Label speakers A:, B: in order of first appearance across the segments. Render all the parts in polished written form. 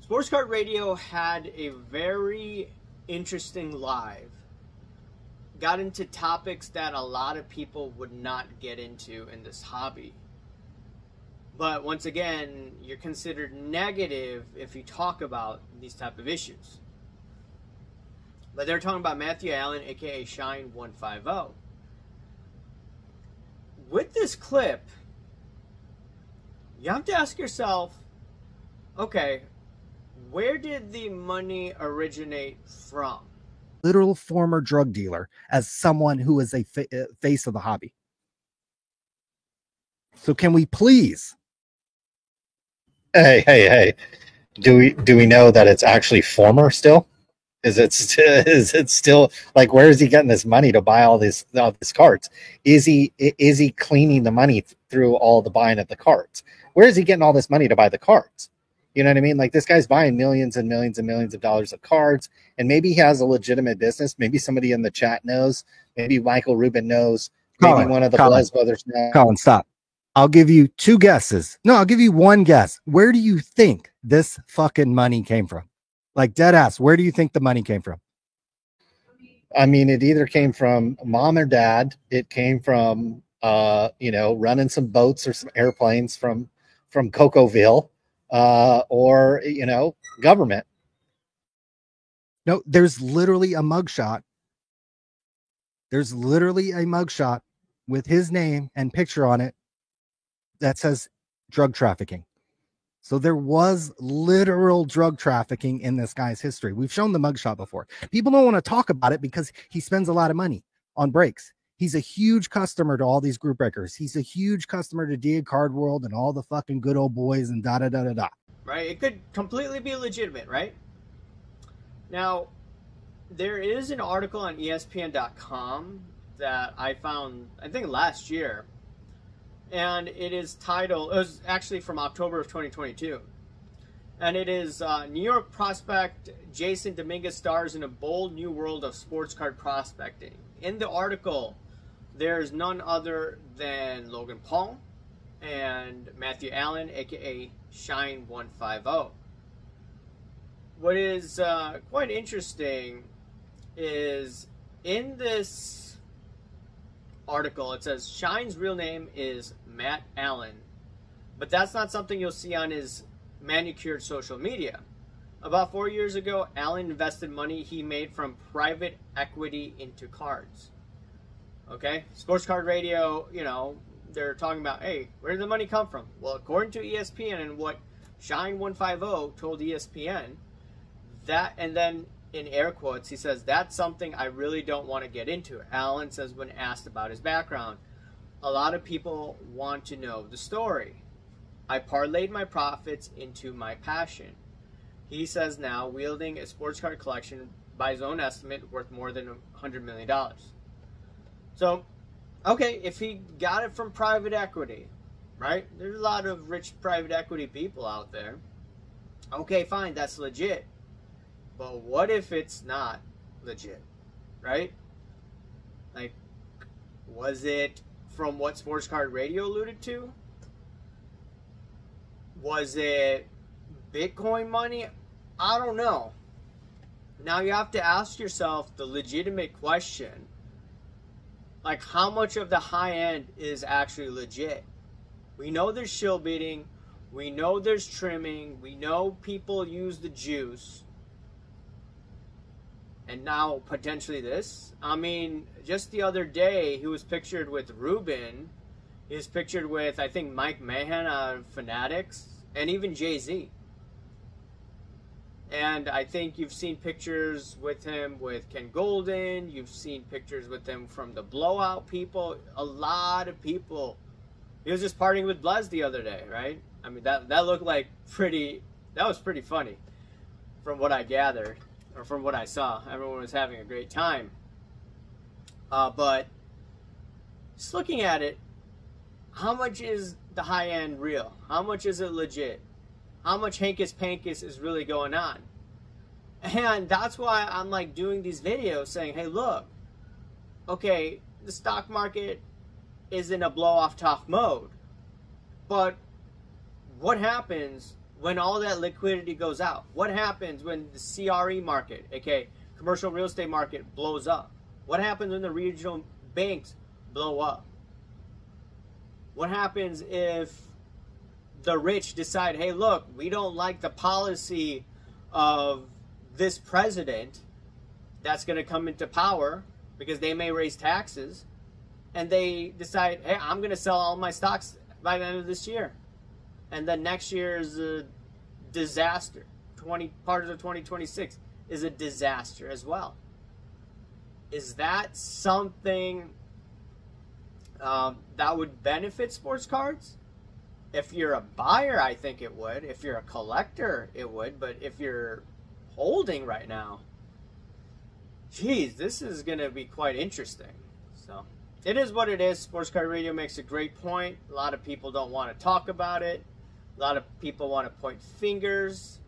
A: Sports Card Radio had a very interesting live. Got into topics that a lot of people would not get into in this hobby. But once again, you're considered negative if you talk about these type of issues. But they're talking about Matthew Allen, aka Shine 150. With this clip, you have to ask yourself, okay, where did the money originate from?
B: Literal former drug dealer as someone who is a face of the hobby. So can we please?
C: Hey. Do we know that it's actually former still? Is it still like, where is he getting this money to buy all these cards? Is he cleaning the money through all the buying of the cards? Where is he getting all this money to buy the cards? You know what I mean? Like, this guy's buying millions and millions and millions of dollars of cards, and maybe he has a legitimate business. Maybe somebody in the chat knows. Maybe Michael Rubin knows. Maybe one of the Blez brothers knows.
B: Colin, stop. I'll give you two guesses. No, I'll give you one guess. Where do you think this fucking money came from? Like, dead ass, where do you think the money came from?
C: I mean, it either came from mom or dad. It came from, running some boats or some airplanes from Cocoville. Or government.
B: No, there's literally a mugshot. There's literally a mugshot with his name and picture on it that says drug trafficking. So there was literal drug trafficking in this guy's history. We've shown the mugshot before. People don't want to talk about it because he spends a lot of money on breaks. He's a huge customer to all these group breakers. He's a huge customer to DA Card World and all the fucking good old boys and da-da-da-da-da.
A: Right? It could completely be legitimate, right? Now, there is an article on ESPN.com that I found, I think, last year. And it is titled, it was actually from October of 2022. And it is New York prospect Jason Dominguez stars in a bold new world of sports card prospecting. In the article, there's none other than Logan Paul and Matthew Allen, aka Shine 150. What is quite interesting is in this article, it says Shine's real name is Matt Allen, but that's not something you'll see on his manicured social media. About 4 years ago, Allen invested money he made from private equity into cards. Okay, Sports Card Radio, they're talking about, hey, where did the money come from? Well, according to ESPN and what Shine 150 told ESPN, that, and then in air quotes, he says, that's something I really don't want to get into. Allen says when asked about his background, a lot of people want to know the story. I parlayed my profits into my passion. He says now wielding a sports card collection by his own estimate worth more than $100 million. So, okay, if he got it from private equity, right? There's a lot of rich private equity people out there. Okay, fine, that's legit. But what if it's not legit, right? Like, was it from what Sports Card Radio alluded to? Was it Bitcoin money? I don't know. Now you have to ask yourself the legitimate question. Like, how much of the high end is actually legit? We know there's shill beating. We know there's trimming. We know people use the juice. And now potentially this. I mean, just the other day, he was pictured with Rubin. He was pictured with, I think, Mike Mahan of Fanatics. And even Jay-Z. And I think you've seen pictures with him with Ken Golden. You've seen pictures with him from the Blowout people. A lot of people. He was just partying with Blez the other day, right? I mean, that looked like that was pretty funny from what I gathered. Or from what I saw. Everyone was having a great time. But just looking at it, how much is the high end real? How much is it legit? How much hankus pankus is really going on? And that's why I'm like doing these videos saying, hey, look, okay, the stock market is in a blow off top mode. But what happens when all that liquidity goes out? What happens when the CRE market, aka commercial real estate market, blows up? What happens when the regional banks blow up? What happens if the rich decide, hey, look, we don't like the policy of this president that's going to come into power because they may raise taxes, and they decide, hey, I'm going to sell all my stocks by the end of this year. And then next year is a disaster. Part of 2026 is a disaster as well. Is that something that would benefit sports cards? If you're a buyer, I think it would. If you're a collector, it would. But if you're holding right now, geez, this is going to be quite interesting. So it is what it is. Sports Card Radio makes a great point. A lot of people don't want to talk about it. A lot of people want to point fingers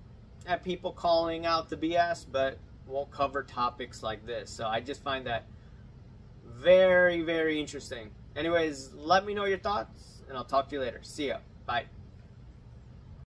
A: at people calling out the BS, but won't cover topics like this. So I just find that very, very interesting. Anyways, let me know your thoughts, and I'll talk to you later. See ya. Bye.